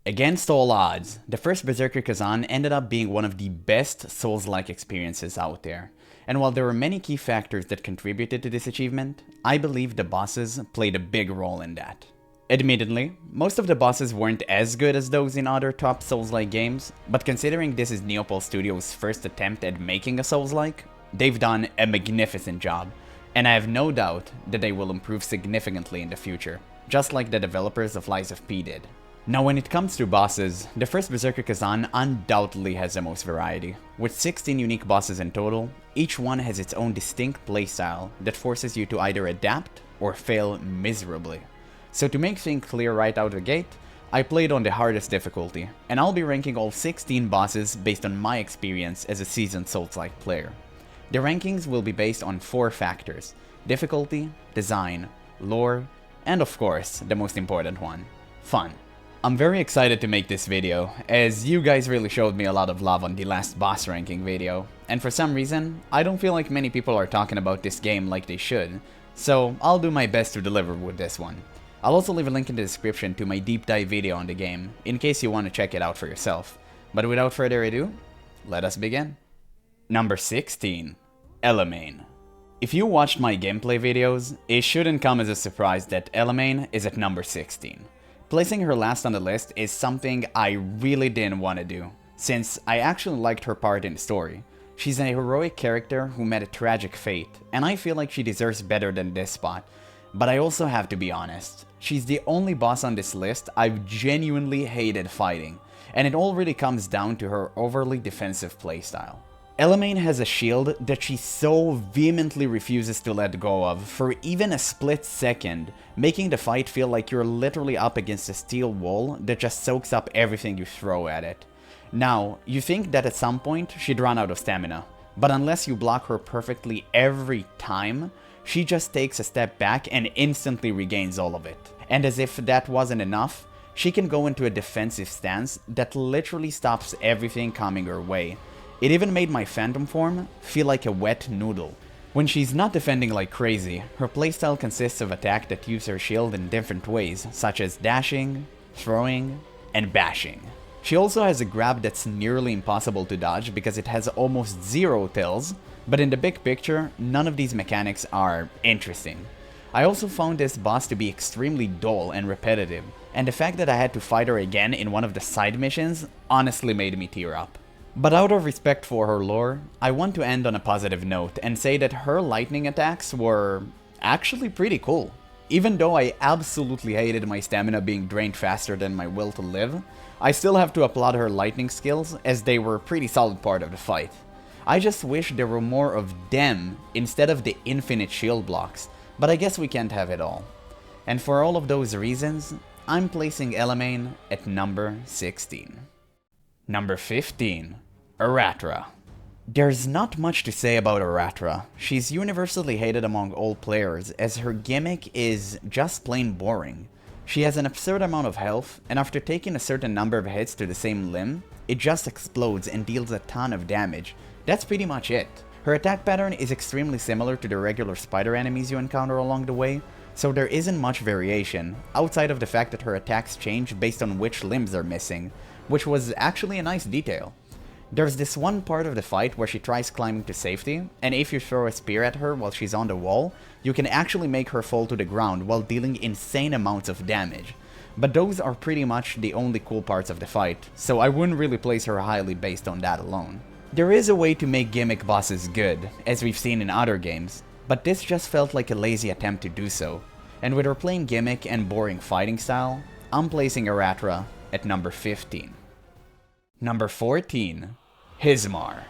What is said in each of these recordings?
Against all odds, the first Berserker Khazan ended up being one of the best Souls-like experiences out there. And while there were many key factors that contributed to this achievement, I believe the bosses played a big role in that. Admittedly, most of the bosses weren't as good as those in other top Souls-like games, but considering this is GeneralApple Studios' first attempt at making a Souls-like, they've done a magnificent job, and I have no doubt that they will improve significantly in the future, just like the developers of Lies of P did. Now when it comes to bosses, the first Berserker Khazan undoubtedly has the most variety. With 16 unique bosses in total, each one has its own distinct playstyle that forces you to either adapt or fail miserably. So to make things clear right out the gate, I played on the hardest difficulty, and I'll be ranking all 16 bosses based on my experience as a seasoned Souls-like player. The rankings will be based on 4 factors: difficulty, design, lore, and of course, the most important one, fun. I'm very excited to make this video, as you guys really showed me a lot of love on the last boss ranking video, and for some reason, I don't feel like many people are talking about this game like they should, so I'll do my best to deliver with this one. I'll also leave a link in the description to my deep dive video on the game, in case you want to check it out for yourself. But without further ado, let us begin. Number 16. Elamein. If you watched my gameplay videos, it shouldn't come as a surprise that Elamein is at number 16. Placing her last on the list is something I really didn't want to do, since I actually liked her part in the story. She's a heroic character who met a tragic fate, and I feel like she deserves better than this spot. But I also have to be honest, she's the only boss on this list I've genuinely hated fighting, and it all really comes down to her overly defensive playstyle. Elamein has a shield that she so vehemently refuses to let go of for even a split second, making the fight feel like you're literally up against a steel wall that just soaks up everything you throw at it. Now, you think that at some point she'd run out of stamina, but unless you block her perfectly every time, she just takes a step back and instantly regains all of it. And as if that wasn't enough, she can go into a defensive stance that literally stops everything coming her way. It even made my phantom form feel like a wet noodle. When she's not defending like crazy, her playstyle consists of attacks that use her shield in different ways, such as dashing, throwing, and bashing. She also has a grab that's nearly impossible to dodge because it has almost zero tills, but in the big picture, none of these mechanics are interesting. I also found this boss to be extremely dull and repetitive, and the fact that I had to fight her again in one of the side missions honestly made me tear up. But out of respect for her lore, I want to end on a positive note and say that her lightning attacks were actually pretty cool. Even though I absolutely hated my stamina being drained faster than my will to live, I still have to applaud her lightning skills as they were a pretty solid part of the fight. I just wish there were more of them instead of the infinite shield blocks, but I guess we can't have it all. And for all of those reasons, I'm placing Elamein at number 16. Number 15. Eratra. There's not much to say about Eratra. She's universally hated among all players as her gimmick is just plain boring. She has an absurd amount of health, and after taking a certain number of hits to the same limb, it just explodes and deals a ton of damage. That's pretty much it. Her attack pattern is extremely similar to the regular spider enemies you encounter along the way, so there isn't much variation, outside of the fact that her attacks change based on which limbs are missing, which was actually a nice detail. There's this one part of the fight where she tries climbing to safety, and if you throw a spear at her while she's on the wall, you can actually make her fall to the ground while dealing insane amounts of damage. But those are pretty much the only cool parts of the fight, so I wouldn't really place her highly based on that alone. There is a way to make gimmick bosses good, as we've seen in other games, but this just felt like a lazy attempt to do so. And with her plain gimmick and boring fighting style, I'm placing Eratra at number 15. Number 14. Hismar.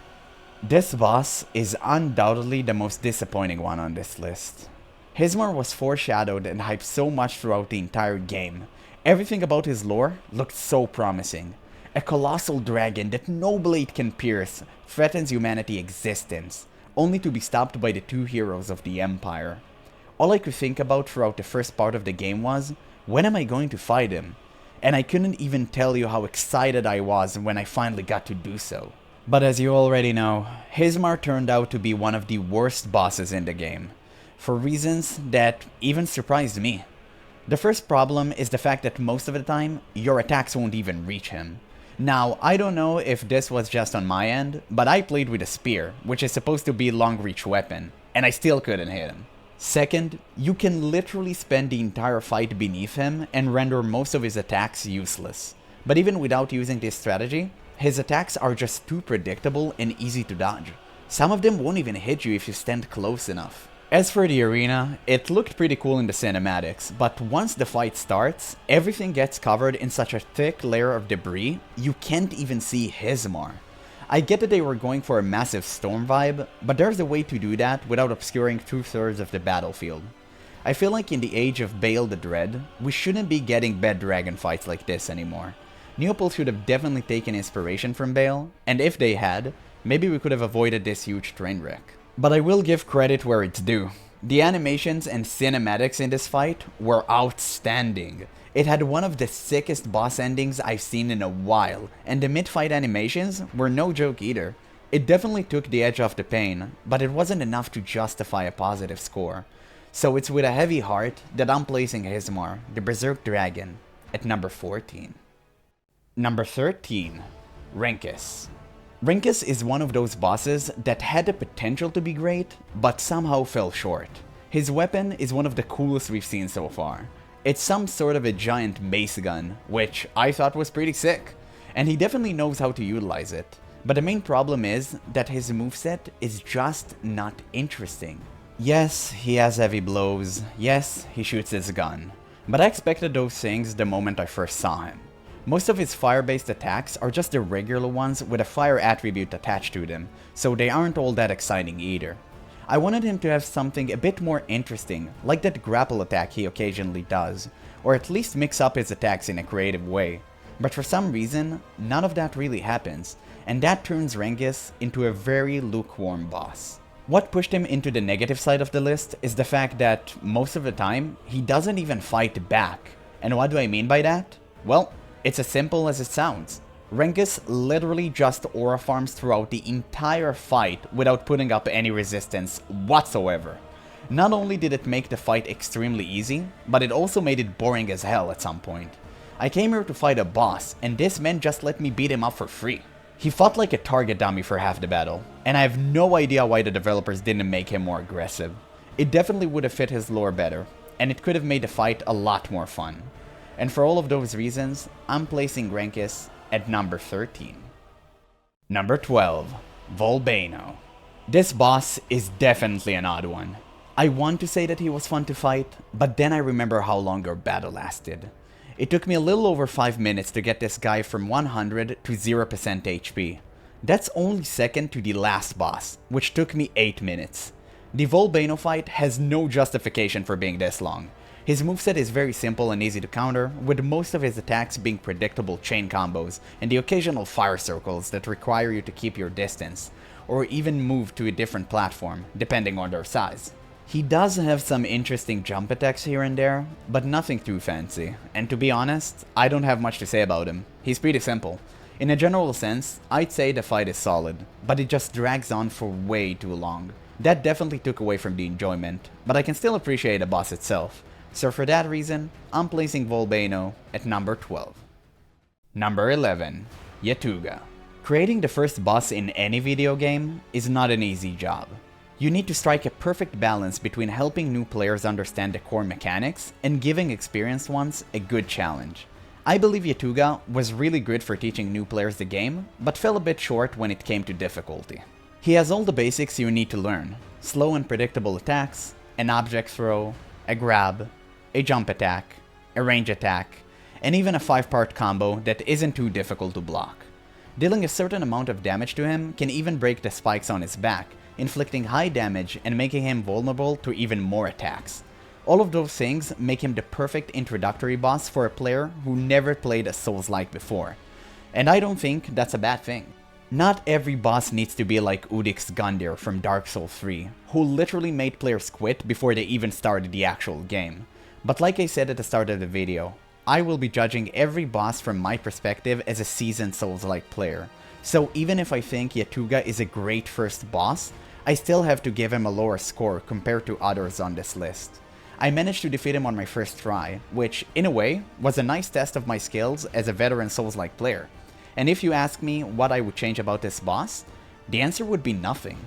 This boss is undoubtedly the most disappointing one on this list. Hismar was foreshadowed and hyped so much throughout the entire game. Everything about his lore looked so promising. A colossal dragon that no blade can pierce threatens humanity's existence, only to be stopped by the two heroes of the Empire. All I could think about throughout the first part of the game was, when am I going to fight him? And I couldn't even tell you how excited I was when I finally got to do so. But as you already know, Hismar turned out to be one of the worst bosses in the game, for reasons that even surprised me. The first problem is the fact that most of the time, your attacks won't even reach him. Now, I don't know if this was just on my end, but I played with a spear, which is supposed to be a long reach weapon, and I still couldn't hit him. Second, you can literally spend the entire fight beneath him and render most of his attacks useless. But even without using this strategy, his attacks are just too predictable and easy to dodge. Some of them won't even hit you if you stand close enough. As for the arena, it looked pretty cool in the cinematics, but once the fight starts, everything gets covered in such a thick layer of debris, you can't even see Hizmar. I get that they were going for a massive storm vibe, but there's a way to do that without obscuring 2/3 of the battlefield. I feel like in the age of Bale the Dread, we shouldn't be getting bad dragon fights like this anymore. GeneralApple should have definitely taken inspiration from Bale, and if they had, maybe we could have avoided this huge train wreck. But I will give credit where it's due. The animations and cinematics in this fight were outstanding. It had one of the sickest boss endings I've seen in a while, and the mid-fight animations were no joke either. It definitely took the edge off the pain, but it wasn't enough to justify a positive score. So it's with a heavy heart that I'm placing Hizmar, the Berserk Dragon, at number 14. Number 13. Renkus. Renkus is one of those bosses that had the potential to be great, but somehow fell short. His weapon is one of the coolest we've seen so far. It's some sort of a giant mace gun, which I thought was pretty sick, and he definitely knows how to utilize it. But the main problem is that his moveset is just not interesting. Yes, he has heavy blows, yes, he shoots his gun, but I expected those things the moment I first saw him. Most of his fire-based attacks are just the regular ones with a fire attribute attached to them, so they aren't all that exciting either. I wanted him to have something a bit more interesting, like that grapple attack he occasionally does, or at least mix up his attacks in a creative way. But for some reason, none of that really happens, and that turns Renkus into a very lukewarm boss. What pushed him into the negative side of the list is the fact that, most of the time, he doesn't even fight back. And what do I mean by that? Well, it's as simple as it sounds. Renkus literally just aura farms throughout the entire fight without putting up any resistance whatsoever. Not only did it make the fight extremely easy, but it also made it boring as hell at some point. I came here to fight a boss, and this man just let me beat him up for free. He fought like a target dummy for half the battle, and I have no idea why the developers didn't make him more aggressive. It definitely would have fit his lore better, and it could have made the fight a lot more fun. And for all of those reasons, I'm placing Renkus at number 13. Number 12. Volbano. This boss is definitely an odd one. I want to say that he was fun to fight, but then I remember how long our battle lasted. It took me a little over 5 minutes to get this guy from 100 to 0% HP. That's only second to the last boss, which took me 8 minutes. The Volbano fight has no justification for being this long. His moveset is very simple and easy to counter, with most of his attacks being predictable chain combos and the occasional fire circles that require you to keep your distance, or even move to a different platform, depending on their size. He does have some interesting jump attacks here and there, but nothing too fancy, and to be honest, I don't have much to say about him. He's pretty simple. In a general sense, I'd say the fight is solid, but it just drags on for way too long. That definitely took away from the enjoyment, but I can still appreciate the boss itself. So for that reason, I'm placing Volbano at number 12. Number 11. Yatuga. Creating the first boss in any video game is not an easy job. You need to strike a perfect balance between helping new players understand the core mechanics and giving experienced ones a good challenge. I believe Yatuga was really good for teaching new players the game, but fell a bit short when it came to difficulty. He has all the basics you need to learn: slow and predictable attacks, an object throw, a grab, a jump attack, a range attack, and even a 5-part combo that isn't too difficult to block. Dealing a certain amount of damage to him can even break the spikes on his back, inflicting high damage and making him vulnerable to even more attacks. All of those things make him the perfect introductory boss for a player who never played a Souls-like before. And I don't think that's a bad thing. Not every boss needs to be like Udik's Gundyr from Dark Souls 3, who literally made players quit before they even started the actual game. But like I said at the start of the video, I will be judging every boss from my perspective as a seasoned Souls-like player. So even if I think Yatuga is a great first boss, I still have to give him a lower score compared to others on this list. I managed to defeat him on my first try, which, in a way, was a nice test of my skills as a veteran Souls-like player. And if you ask me what I would change about this boss, the answer would be nothing.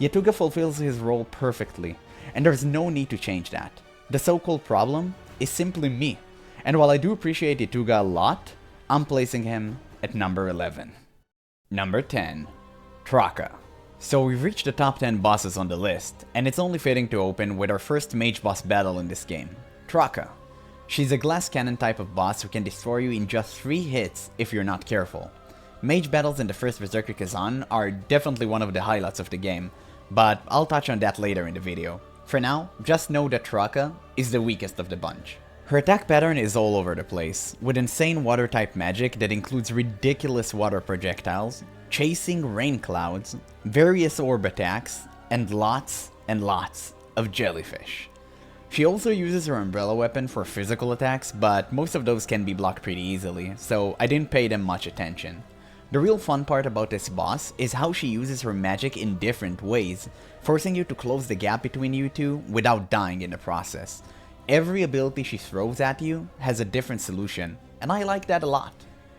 Yatuga fulfills his role perfectly, and there's no need to change that. The so-called problem is simply me, and while I do appreciate Yatuga a lot, I'm placing him at number 11. Number 10. Traka. So we've reached the top 10 bosses on the list, and it's only fitting to open with our first mage boss battle in this game, Traka. She's a glass cannon type of boss who can destroy you in just 3 hits if you're not careful. Mage battles in the First Berserker Khazan are definitely one of the highlights of the game, but I'll touch on that later in the video. For now, just know that Traka is the weakest of the bunch. Her attack pattern is all over the place, with insane water type magic that includes ridiculous water projectiles, chasing rain clouds, various orb attacks, and lots of jellyfish. She also uses her umbrella weapon for physical attacks, but most of those can be blocked pretty easily, so I didn't pay them much attention. The real fun part about this boss is how she uses her magic in different ways, forcing you to close the gap between you two without dying in the process. Every ability she throws at you has a different solution, and I like that a lot.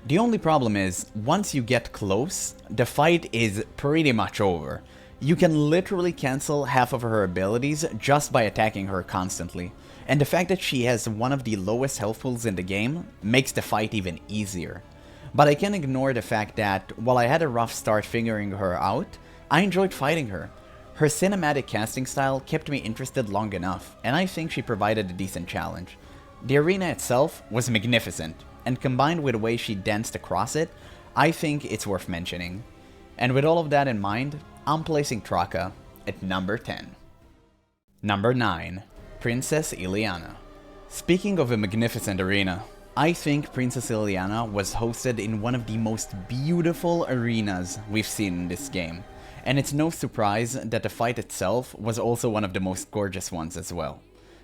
The only problem is, once you get close, the fight is pretty much over. You can literally cancel half of her abilities just by attacking her constantly, and the fact that she has one of the lowest health pools in the game makes the fight even easier. But I can't ignore the fact that, while I had a rough start figuring her out, I enjoyed fighting her. Her cinematic casting style kept me interested long enough, and I think she provided a decent challenge. The arena itself was magnificent, and combined with the way she danced across it, I think it's worth mentioning. And with all of that in mind, I'm placing Traka at number 10. Number 9. Princess Ileana. Speaking of a magnificent arena, I think Princess Ileana was hosted in one of the most beautiful arenas we've seen in this game, and it's no surprise that the fight itself was also one of the most gorgeous ones as well.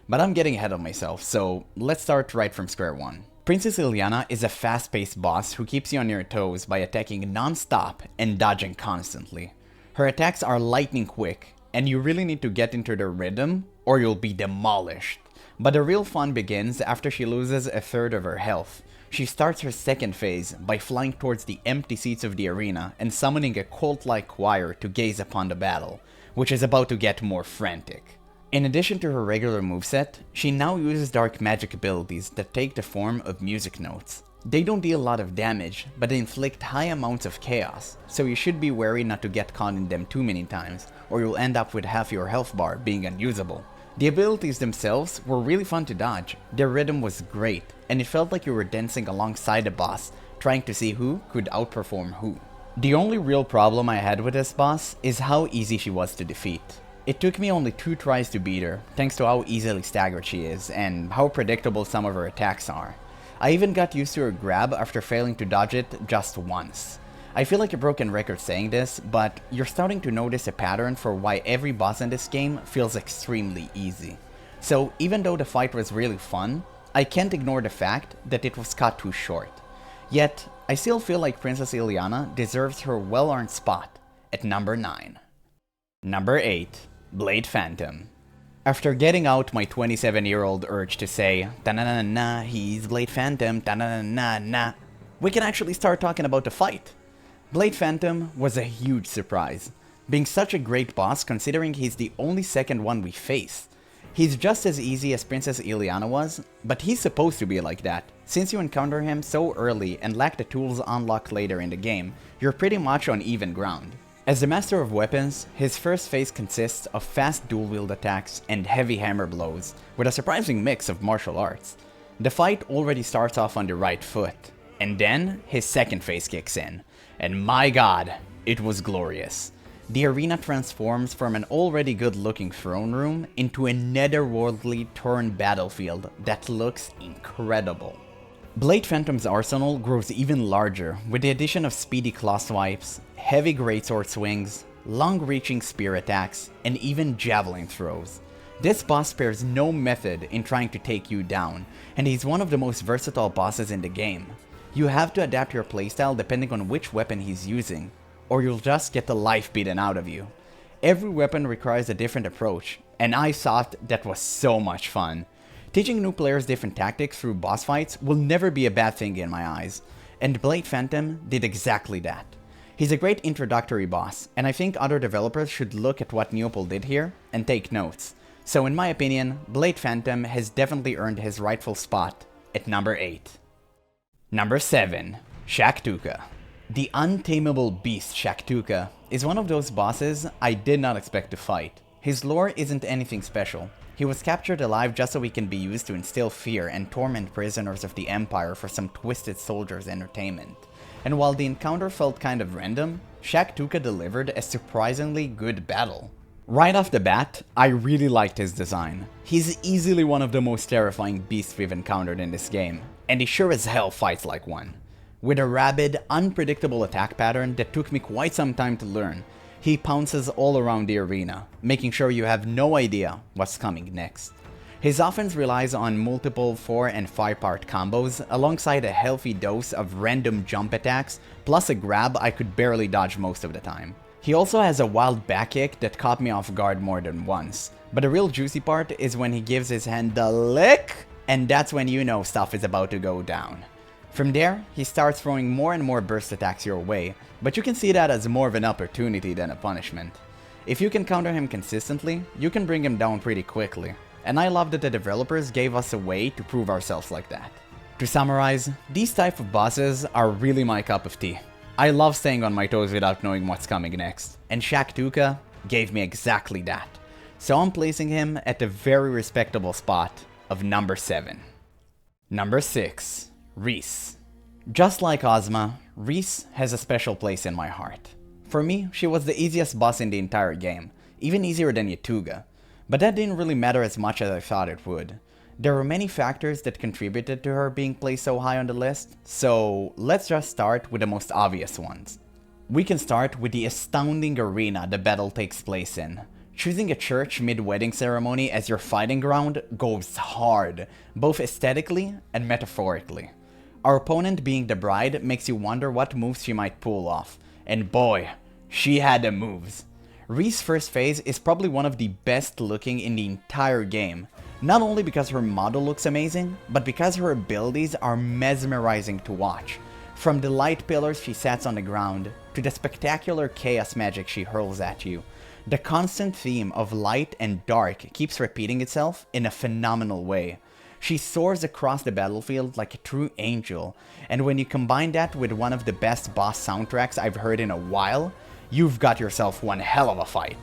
But I'm getting ahead of myself, so let's start right from square one. Princess Ileana is a fast-paced boss who keeps you on your toes by attacking non-stop and dodging constantly. Her attacks are lightning quick, and you really need to get into the rhythm or you'll be demolished. But the real fun begins after she loses a third of her health. She starts her second phase by flying towards the empty seats of the arena and summoning a cult-like choir to gaze upon the battle, which is about to get more frantic. In addition to her regular moveset, she now uses dark magic abilities that take the form of music notes. They don't deal a lot of damage, but they inflict high amounts of chaos, so you should be wary not to get caught in them too many times, or you'll end up with half your health bar being unusable. The abilities themselves were really fun to dodge, their rhythm was great, and it felt like you were dancing alongside the boss, trying to see who could outperform who. The only real problem I had with this boss is how easy she was to defeat. It took me only 2 tries to beat her, thanks to how easily staggered she is, and how predictable some of her attacks are. I even got used to her grab after failing to dodge it just once. I feel like a broken record saying this, but you're starting to notice a pattern for why every boss in this game feels extremely easy. So even though the fight was really fun, I can't ignore the fact that it was cut too short. Yet, I still feel like Princess Ileana deserves her well-earned spot at number 9. Number 8. Blade Phantom. After getting out my 27-year-old urge to say, ta-na-na-na, he's Blade Phantom, ta-na-na-na-na, we can actually start talking about the fight. Blade Phantom was a huge surprise, being such a great boss considering he's the only second one we faced. He's just as easy as Princess Ileana was, but he's supposed to be like that. Since you encounter him so early and lack the tools unlocked later in the game, you're pretty much on even ground. As the master of weapons, his first phase consists of fast dual-wield attacks and heavy hammer blows, with a surprising mix of martial arts. The fight already starts off on the right foot, and then his second phase kicks in. And my god, it was glorious. The arena transforms from an already good-looking throne room into a netherworldly turned battlefield that looks incredible. Blade Phantom's arsenal grows even larger with the addition of speedy claw swipes, heavy greatsword swings, long-reaching spear attacks, and even javelin throws. This boss spares no method in trying to take you down, and he's one of the most versatile bosses in the game. You have to adapt your playstyle depending on which weapon he's using, or you'll just get the life beaten out of you. Every weapon requires a different approach, and I thought that was so much fun. Teaching new players different tactics through boss fights will never be a bad thing in my eyes, and Blade Phantom did exactly that. He's a great introductory boss, and I think other developers should look at what GeneralApple did here and take notes. So in my opinion, Blade Phantom has definitely earned his rightful spot at number 8. Number 7. Shaktuka. The untamable beast Shaktuka is one of those bosses I did not expect to fight. His lore isn't anything special. He was captured alive just so he can be used to instill fear and torment prisoners of the Empire for some twisted soldier's entertainment. And while the encounter felt kind of random, Shaktuka delivered a surprisingly good battle. Right off the bat, I really liked his design. He's easily one of the most terrifying beasts we've encountered in this game, and he sure as hell fights like one. With a rabid, unpredictable attack pattern that took me quite some time to learn, he pounces all around the arena, making sure you have no idea what's coming next. His offense relies on multiple 4 and 5 part combos alongside a healthy dose of random jump attacks plus a grab I could barely dodge most of the time. He also has a wild back kick that caught me off guard more than once, but the real juicy part is when he gives his hand a lick, and that's when you know stuff is about to go down. From there, he starts throwing more and more burst attacks your way, but you can see that as more of an opportunity than a punishment. If you can counter him consistently, you can bring him down pretty quickly, and I love that the developers gave us a way to prove ourselves like that. To summarize, these type of bosses are really my cup of tea. I love staying on my toes without knowing what's coming next, and Shaktuka gave me exactly that. So I'm placing him at a very respectable spot of number 7. Number 6. Reese. Just like Ozma, Reese has a special place in my heart. For me, she was the easiest boss in the entire game, even easier than Yatuga. But that didn't really matter as much as I thought it would. There were many factors that contributed to her being placed so high on the list, so let's just start with the most obvious ones. We can start with the astounding arena the battle takes place in. Choosing a church mid-wedding ceremony as your fighting ground goes hard, both aesthetically and metaphorically. Our opponent being the bride makes you wonder what moves she might pull off, and boy, she had the moves. Reese's first phase is probably one of the best looking in the entire game, not only because her model looks amazing, but because her abilities are mesmerizing to watch. From the light pillars she sets on the ground, to the spectacular chaos magic she hurls at you, the constant theme of light and dark keeps repeating itself in a phenomenal way. She soars across the battlefield like a true angel, and when you combine that with one of the best boss soundtracks I've heard in a while, you've got yourself one hell of a fight.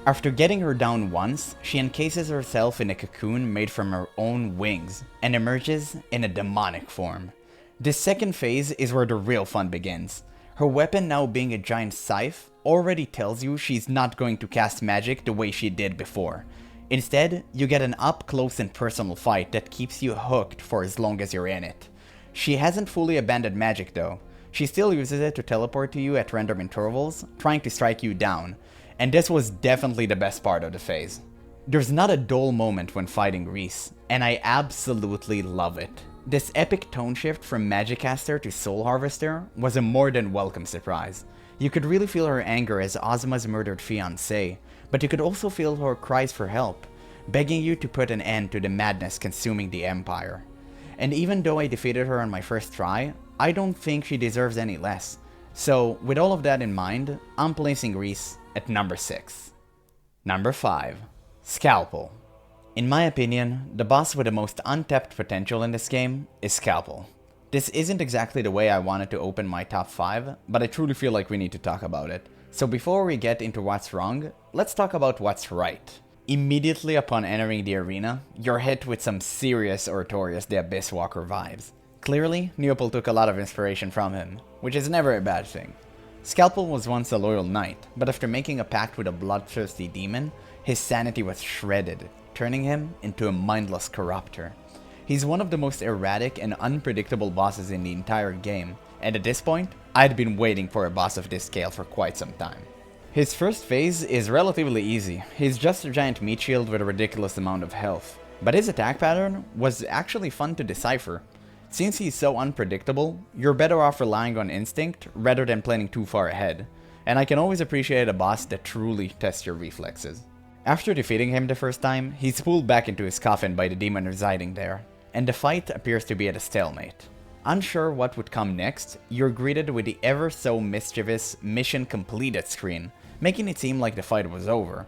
After getting her down once, she encases herself in a cocoon made from her own wings, and emerges in a demonic form. This second phase is where the real fun begins. Her weapon now being a giant scythe already tells you she's not going to cast magic the way she did before. Instead, you get an up-close and personal fight that keeps you hooked for as long as you're in it. She hasn't fully abandoned magic though. She still uses it to teleport to you at random intervals, trying to strike you down, and this was definitely the best part of the phase. There's not a dull moment when fighting Reese, and I absolutely love it. This epic tone shift from Magicaster to Soul Harvester was a more than welcome surprise. You could really feel her anger as Ozma's murdered fiancé, but you could also feel her cries for help, begging you to put an end to the madness consuming the Empire. And even though I defeated her on my first try, I don't think she deserves any less. So with all of that in mind, I'm placing Reese at number 6. Number 5. Scalpel. In my opinion, the boss with the most untapped potential in this game is Scalpel. This isn't exactly the way I wanted to open my top 5, but I truly feel like we need to talk about it. So before we get into what's wrong, let's talk about what's right. Immediately upon entering the arena, you're hit with some serious Artorias the Abyss Walker vibes. Clearly, GeneralApple took a lot of inspiration from him, which is never a bad thing. Scalpel was once a loyal knight, but after making a pact with a bloodthirsty demon, his sanity was shredded, turning him into a mindless corruptor. He's one of the most erratic and unpredictable bosses in the entire game, and at this point, I'd been waiting for a boss of this scale for quite some time. His first phase is relatively easy. He's just a giant meat shield with a ridiculous amount of health, but his attack pattern was actually fun to decipher. Since he's so unpredictable, you're better off relying on instinct rather than planning too far ahead, and I can always appreciate a boss that truly tests your reflexes. After defeating him the first time, he's pulled back into his coffin by the demon residing there, and the fight appears to be at a stalemate. Unsure what would come next, you're greeted with the ever so mischievous mission completed screen, making it seem like the fight was over.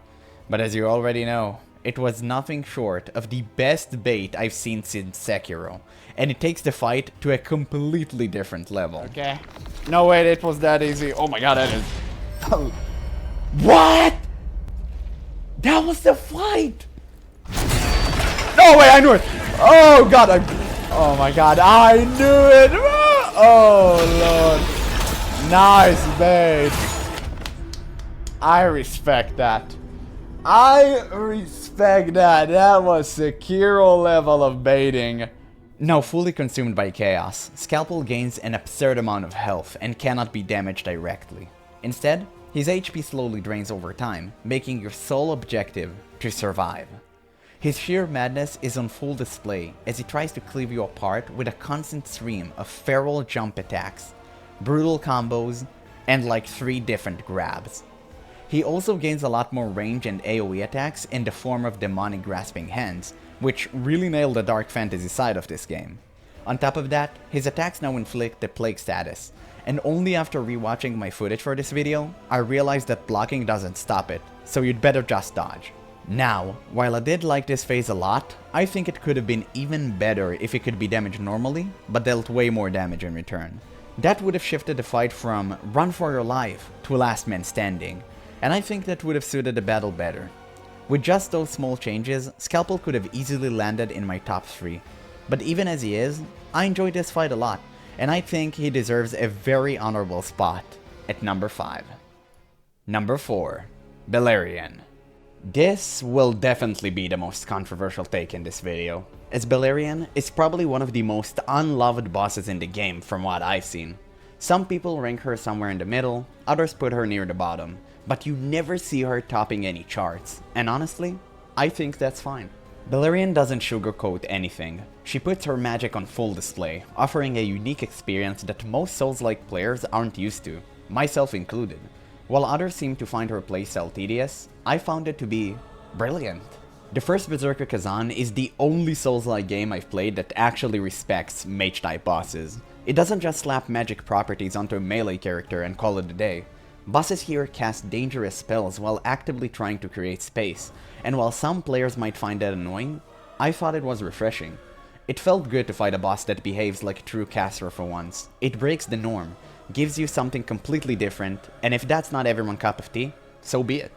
But as you already know, it was nothing short of the best bait I've seen since Sekiro, and it takes the fight to a completely different level. Okay. No, wait, it was that easy. Oh my god, that is... What? That was the fight! No, wait, I knew it! Oh god, oh my god, I knew it! Oh lord. Nice bait. I respect that. I respect that. That was Sekiro level of baiting. Now fully consumed by chaos, Scalpel gains an absurd amount of health and cannot be damaged directly. Instead, his HP slowly drains over time, making your sole objective to survive. His sheer madness is on full display as he tries to cleave you apart with a constant stream of feral jump attacks, brutal combos, and like 3 different grabs. He also gains a lot more range and AoE attacks in the form of demonic grasping hands, which really nail the dark fantasy side of this game. On top of that, his attacks now inflict the plague status, and only after rewatching my footage for this video, I realized that blocking doesn't stop it, so you'd better just dodge. Now, while I did like this phase a lot, I think it could have been even better if it could be damaged normally, but dealt way more damage in return. That would have shifted the fight from run for your life to last man standing, and I think that would have suited the battle better. With just those small changes, Scalpel could have easily landed in my top 3. But even as he is, I enjoyed this fight a lot, and I think he deserves a very honorable spot at number 5. Number 4. Beleriand. This will definitely be the most controversial take in this video, as Beleriand is probably one of the most unloved bosses in the game from what I've seen. Some people rank her somewhere in the middle, others put her near the bottom, but you never see her topping any charts, and honestly, I think that's fine. Beleriand doesn't sugarcoat anything. She puts her magic on full display, offering a unique experience that most Souls-like players aren't used to, myself included. While others seem to find her playstyle tedious, I found it to be brilliant. The First Berserker Khazan is the only Souls-like game I've played that actually respects mage-type bosses. It doesn't just slap magic properties onto a melee character and call it a day. Bosses here cast dangerous spells while actively trying to create space, and while some players might find that annoying, I thought it was refreshing. It felt good to fight a boss that behaves like a true caster for once. It breaks the norm, gives you something completely different, and if that's not everyone's cup of tea, so be it.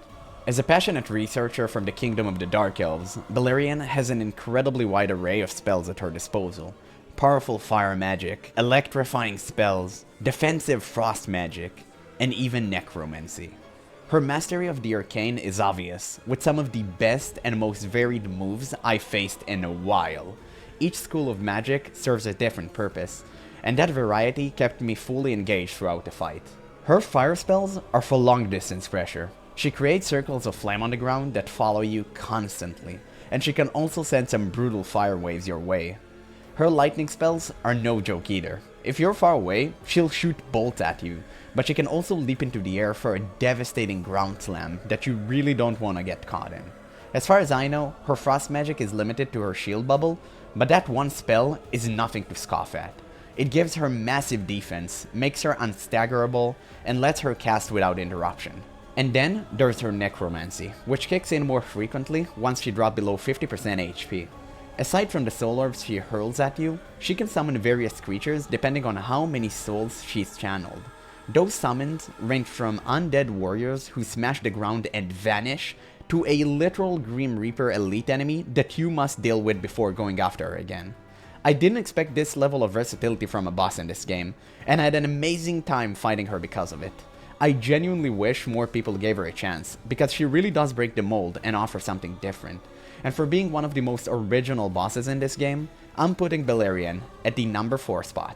As a passionate researcher from the Kingdom of the Dark Elves, Beleriand has an incredibly wide array of spells at her disposal. Powerful fire magic, electrifying spells, defensive frost magic, and even necromancy. Her mastery of the arcane is obvious, with some of the best and most varied moves I've faced in a while. Each school of magic serves a different purpose, and that variety kept me fully engaged throughout the fight. Her fire spells are for long distance pressure. She creates circles of flame on the ground that follow you constantly, and she can also send some brutal fire waves your way. Her lightning spells are no joke either. If you're far away, she'll shoot bolts at you, but she can also leap into the air for a devastating ground slam that you really don't want to get caught in. As far as I know, her frost magic is limited to her shield bubble, but that one spell is nothing to scoff at. It gives her massive defense, makes her unstaggerable, and lets her cast without interruption. And then there's her necromancy, which kicks in more frequently once she drops below 50% HP. Aside from the soul orbs she hurls at you, she can summon various creatures depending on how many souls she's channeled. Those summons range from undead warriors who smash the ground and vanish, to a literal Grim Reaper elite enemy that you must deal with before going after her again. I didn't expect this level of versatility from a boss in this game, and I had an amazing time fighting her because of it. I genuinely wish more people gave her a chance, because she really does break the mold and offer something different. And for being one of the most original bosses in this game, I'm putting Beleriand at the number 4 spot.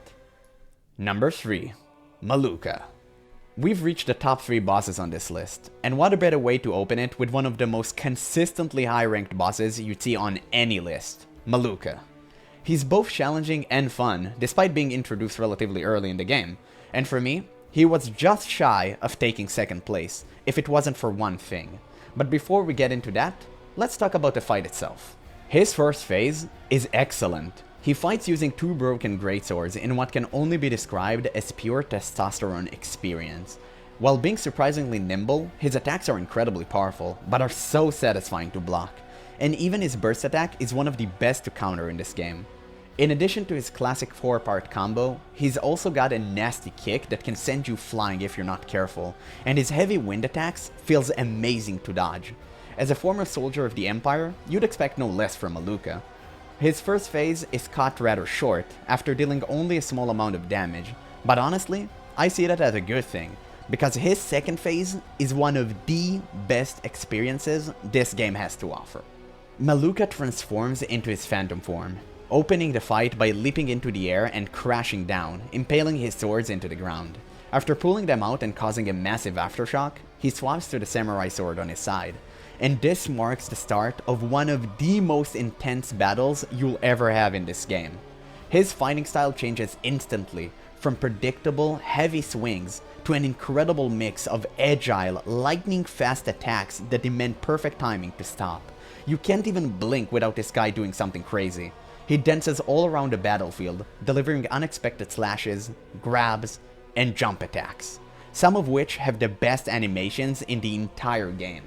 Number 3. Maluka. We've reached the top 3 bosses on this list, and what a better way to open it with one of the most consistently high ranked bosses you'd see on any list, Maluka. He's both challenging and fun, despite being introduced relatively early in the game, and for me, he was just shy of taking second place, if it wasn't for one thing. But before we get into that, let's talk about the fight itself. His first phase is excellent. He fights using 2 broken greatswords in what can only be described as pure testosterone experience. While being surprisingly nimble, his attacks are incredibly powerful, but are so satisfying to block. And even his burst attack is one of the best to counter in this game. In addition to his classic 4-part combo, he's also got a nasty kick that can send you flying if you're not careful, and his heavy wind attacks feels amazing to dodge. As a former soldier of the Empire, you'd expect no less from Maluka. His first phase is cut rather short, after dealing only a small amount of damage, but honestly, I see that as a good thing, because his second phase is one of the best experiences this game has to offer. Maluka transforms into his phantom form, opening the fight by leaping into the air and crashing down, impaling his swords into the ground. After pulling them out and causing a massive aftershock, he swaps to the samurai sword on his side. And this marks the start of one of the most intense battles you'll ever have in this game. His fighting style changes instantly, from predictable, heavy swings to an incredible mix of agile, lightning-fast attacks that demand perfect timing to stop. You can't even blink without this guy doing something crazy. He dances all around the battlefield, delivering unexpected slashes, grabs, and jump attacks, some of which have the best animations in the entire game.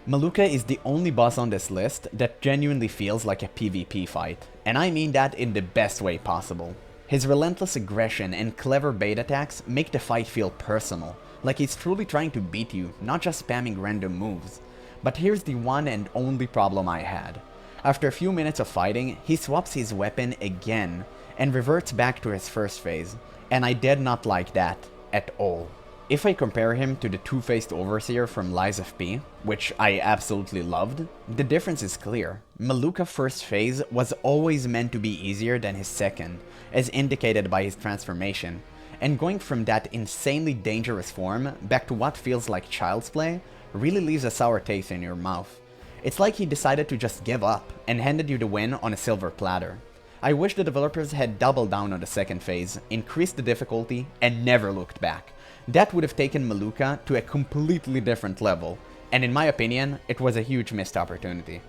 Maluka is the only boss on this list that genuinely feels like a PvP fight, and I mean that in the best way possible. His relentless aggression and clever bait attacks make the fight feel personal, like he's truly trying to beat you, not just spamming random moves. But here's the one and only problem I had. After a few minutes of fighting, he swaps his weapon again, and reverts back to his first phase, and I did not like that at all. If I compare him to the two-faced overseer from Lies of P, which I absolutely loved, the difference is clear. Maluka's first phase was always meant to be easier than his second, as indicated by his transformation, and going from that insanely dangerous form back to what feels like child's play really leaves a sour taste in your mouth. It's like he decided to just give up and handed you the win on a silver platter. I wish the developers had doubled down on the second phase, increased the difficulty, and never looked back. That would have taken Maluka to a completely different level, and in my opinion, it was a huge missed opportunity.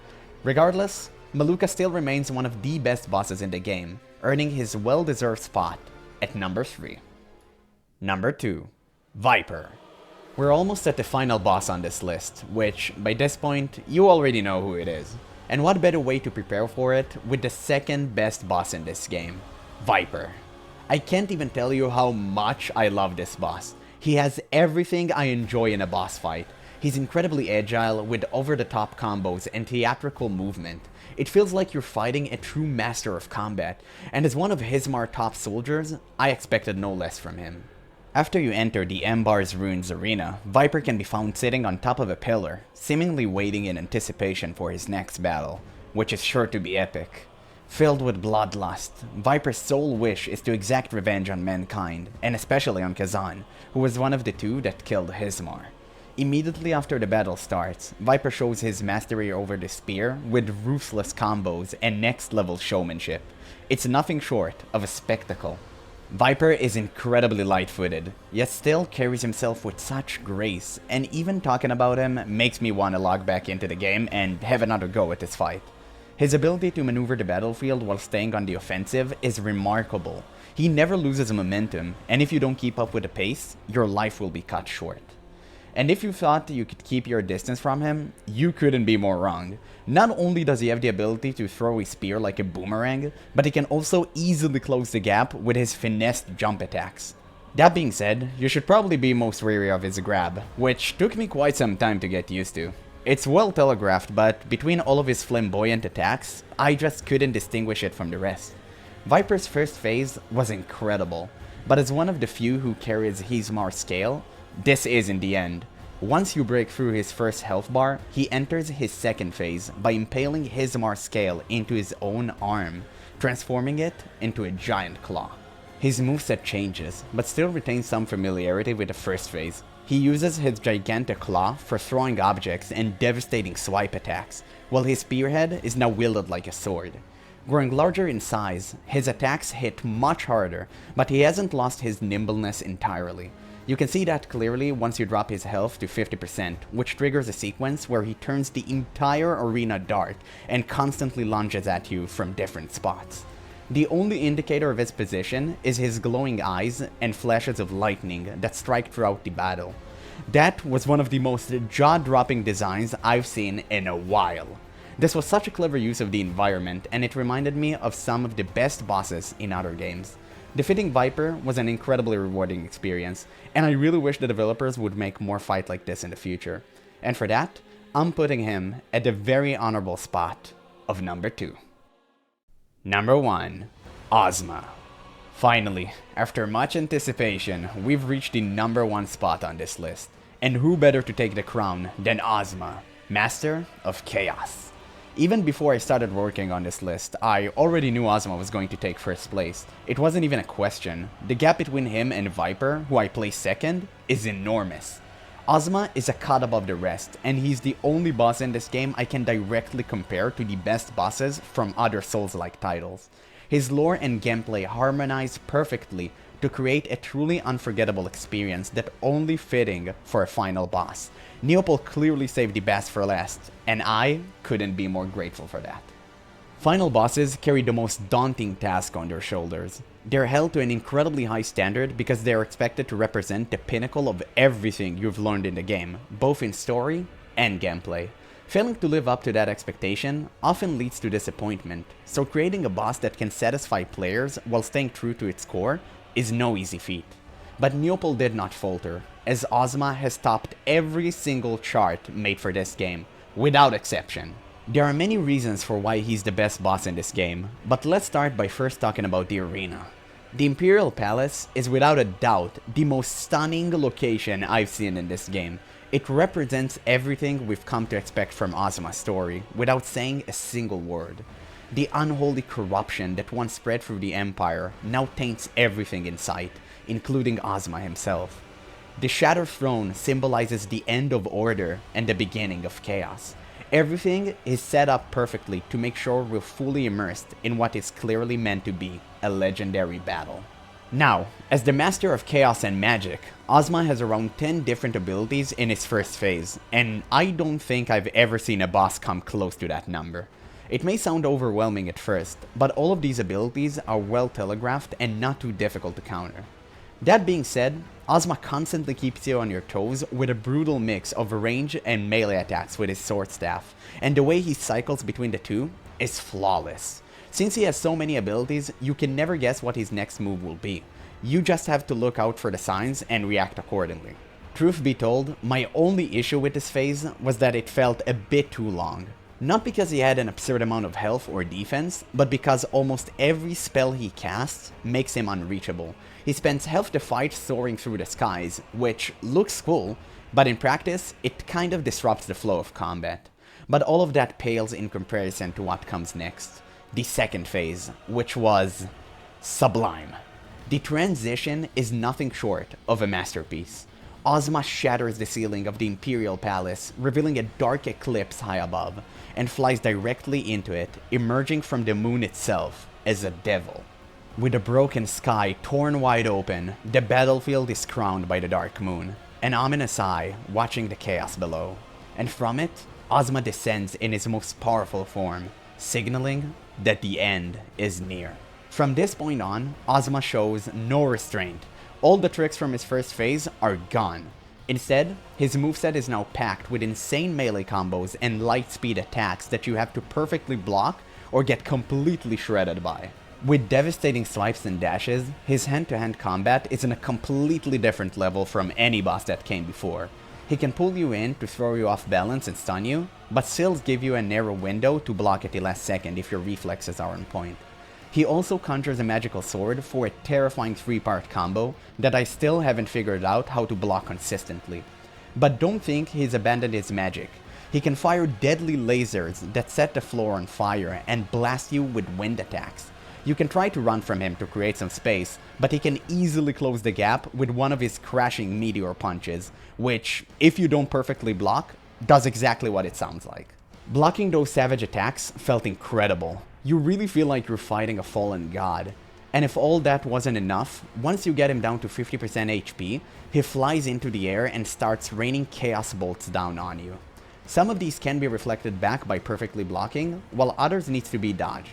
Regardless, Maluka still remains one of the best bosses in the game, earning his well-deserved spot at number 3. Number 2. Viper. We're almost at the final boss on this list, which, by this point, you already know who it is. And what better way to prepare for it with the second best boss in this game, Viper. I can't even tell you how much I love this boss. He has everything I enjoy in a boss fight. He's incredibly agile with over-the-top combos and theatrical movement. It feels like you're fighting a true master of combat, and as one of Hismar's top soldiers, I expected no less from him. After you enter the Embar's Ruins arena, Viper can be found sitting on top of a pillar, seemingly waiting in anticipation for his next battle, which is sure to be epic. Filled with bloodlust, Viper's sole wish is to exact revenge on mankind, and especially on Khazan, who was one of the two that killed Hismar. Immediately after the battle starts, Viper shows his mastery over the spear with ruthless combos and next-level showmanship. It's nothing short of a spectacle. Viper is incredibly light-footed, yet still carries himself with such grace, and even talking about him makes me want to log back into the game and have another go at this fight. His ability to maneuver the battlefield while staying on the offensive is remarkable. He never loses momentum, and if you don't keep up with the pace, your life will be cut short. And if you thought you could keep your distance from him, you couldn't be more wrong. Not only does he have the ability to throw his spear like a boomerang, but he can also easily close the gap with his finessed jump attacks. That being said, you should probably be most wary of his grab, which took me quite some time to get used to. It's well telegraphed, but between all of his flamboyant attacks, I just couldn't distinguish it from the rest. Viper's first phase was incredible, but as one of the few who carries Hismar's scale, this is in the end. Once you break through his first health bar, he enters his second phase by impaling Hismar's scale into his own arm, transforming it into a giant claw. His moveset changes, but still retains some familiarity with the first phase. He uses his gigantic claw for throwing objects and devastating swipe attacks, while his spearhead is now wielded like a sword. Growing larger in size, his attacks hit much harder, but he hasn't lost his nimbleness entirely. You can see that clearly once you drop his health to 50%, which triggers a sequence where he turns the entire arena dark and constantly lunges at you from different spots. The only indicator of his position is his glowing eyes and flashes of lightning that strike throughout the battle. That was one of the most jaw-dropping designs I've seen in a while. This was such a clever use of the environment, and it reminded me of some of the best bosses in other games. Defeating Viper was an incredibly rewarding experience, and I really wish the developers would make more fights like this in the future. And for that, I'm putting him at the very honorable spot of number 2. Number 1. Ozma. Finally, after much anticipation, we've reached the number 1 spot on this list. And who better to take the crown than Ozma, Master of Chaos. Even before I started working on this list, I already knew Ozma was going to take first place. It wasn't even a question. The gap between him and Viper, who I placed second, is enormous. Ozma is a cut above the rest, and he's the only boss in this game I can directly compare to the best bosses from other Souls-like titles. His lore and gameplay harmonize perfectly to create a truly unforgettable experience that only fitting for a final boss. GeneralApple clearly saved the best for last, and I couldn't be more grateful for that. Final bosses carry the most daunting task on their shoulders. They're held to an incredibly high standard because they are expected to represent the pinnacle of everything you've learned in the game, both in story and gameplay. Failing to live up to that expectation often leads to disappointment, so creating a boss that can satisfy players while staying true to its core is no easy feat. But GeneralApple did not falter, as Ozma has topped every single chart made for this game, without exception. There are many reasons for why he's the best boss in this game, but let's start by first talking about the arena. The Imperial Palace is without a doubt the most stunning location I've seen in this game. It represents everything we've come to expect from Ozma's story, without saying a single word. The unholy corruption that once spread through the Empire now taints everything in sight, including Ozma himself. The Shattered Throne symbolizes the end of order and the beginning of chaos. Everything is set up perfectly to make sure we're fully immersed in what is clearly meant to be a legendary battle. Now, as the Master of Chaos and Magic, Ozma has around 10 different abilities in his first phase, and I don't think I've ever seen a boss come close to that number. It may sound overwhelming at first, but all of these abilities are well telegraphed and not too difficult to counter. That being said, Ozma constantly keeps you on your toes with a brutal mix of range and melee attacks with his sword staff, and the way he cycles between the two is flawless. Since he has so many abilities, you can never guess what his next move will be. You just have to look out for the signs and react accordingly. Truth be told, my only issue with this phase was that it felt a bit too long. Not because he had an absurd amount of health or defense, but because almost every spell he casts makes him unreachable. He spends half the fight soaring through the skies, which looks cool, but in practice, it kind of disrupts the flow of combat. But all of that pales in comparison to what comes next. The second phase, which was sublime. The transition is nothing short of a masterpiece. Ozma shatters the ceiling of the Imperial Palace, revealing a dark eclipse high above, and flies directly into it, emerging from the moon itself as a devil. With a broken sky torn wide open, the battlefield is crowned by the dark moon, an ominous eye watching the chaos below. And from it, Ozma descends in his most powerful form, signaling that the end is near. From this point on, Ozma shows no restraint. All the tricks from his first phase are gone. Instead, his moveset is now packed with insane melee combos and light speed attacks that you have to perfectly block or get completely shredded by. With devastating swipes and dashes, his hand-to-hand combat is on a completely different level from any boss that came before. He can pull you in to throw you off balance and stun you, but still give you a narrow window to block at the last second if your reflexes are on point. He also conjures a magical sword for a terrifying 3-part combo that I still haven't figured out how to block consistently. But don't think he's abandoned his magic. He can fire deadly lasers that set the floor on fire and blast you with wind attacks. You can try to run from him to create some space, but he can easily close the gap with one of his crashing meteor punches, which, if you don't perfectly block, does exactly what it sounds like. Blocking those savage attacks felt incredible. You really feel like you're fighting a fallen god. And if all that wasn't enough, once you get him down to 50% HP, he flies into the air and starts raining chaos bolts down on you. Some of these can be reflected back by perfectly blocking, while others needs to be dodged.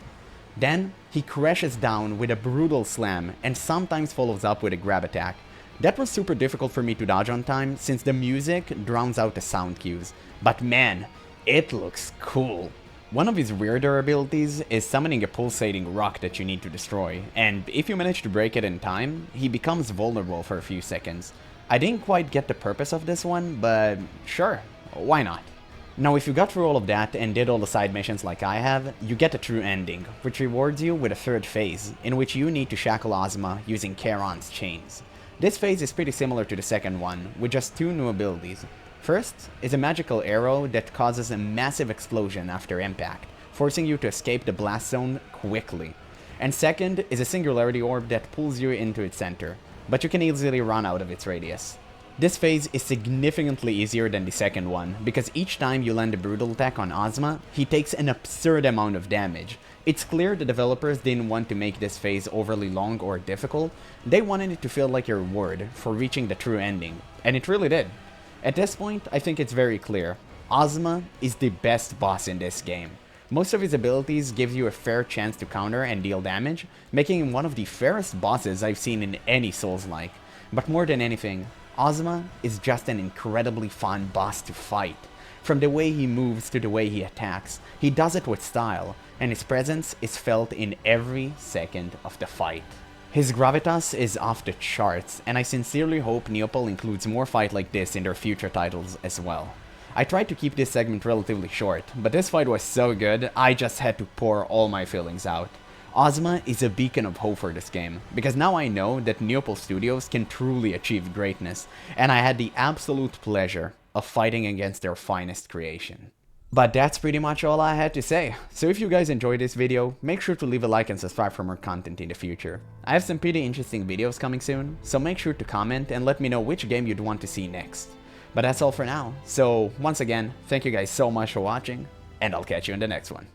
Then, he crashes down with a brutal slam and sometimes follows up with a grab attack. That was super difficult for me to dodge on time since the music drowns out the sound cues, but man, it looks cool. One of his weirder abilities is summoning a pulsating rock that you need to destroy, and if you manage to break it in time, he becomes vulnerable for a few seconds. I didn't quite get the purpose of this one, but sure, why not? Now if you got through all of that and did all the side missions like I have, you get a true ending, which rewards you with a third phase, in which you need to shackle Ozma using Charon's chains. This phase is pretty similar to the second one, with just two new abilities. First is a magical arrow that causes a massive explosion after impact, forcing you to escape the blast zone quickly. And second is a singularity orb that pulls you into its center, but you can easily run out of its radius. This phase is significantly easier than the second one, because each time you land a brutal attack on Ozma, he takes an absurd amount of damage. It's clear the developers didn't want to make this phase overly long or difficult, they wanted it to feel like a reward for reaching the true ending, and it really did. At this point, I think it's very clear, Ozma is the best boss in this game. Most of his abilities give you a fair chance to counter and deal damage, making him one of the fairest bosses I've seen in any Souls-like. But more than anything, Ozma is just an incredibly fun boss to fight. From the way he moves to the way he attacks, he does it with style, and his presence is felt in every second of the fight. His gravitas is off the charts, and I sincerely hope GeneralApple includes more fight like this in their future titles as well. I tried to keep this segment relatively short, but this fight was so good, I just had to pour all my feelings out. Ozma is a beacon of hope for this game, because now I know that GeneralApple Studios can truly achieve greatness, and I had the absolute pleasure of fighting against their finest creation. But that's pretty much all I had to say, so if you guys enjoyed this video, make sure to leave a like and subscribe for more content in the future. I have some pretty interesting videos coming soon, so make sure to comment and let me know which game you'd want to see next. But that's all for now, so once again, thank you guys so much for watching, and I'll catch you in the next one.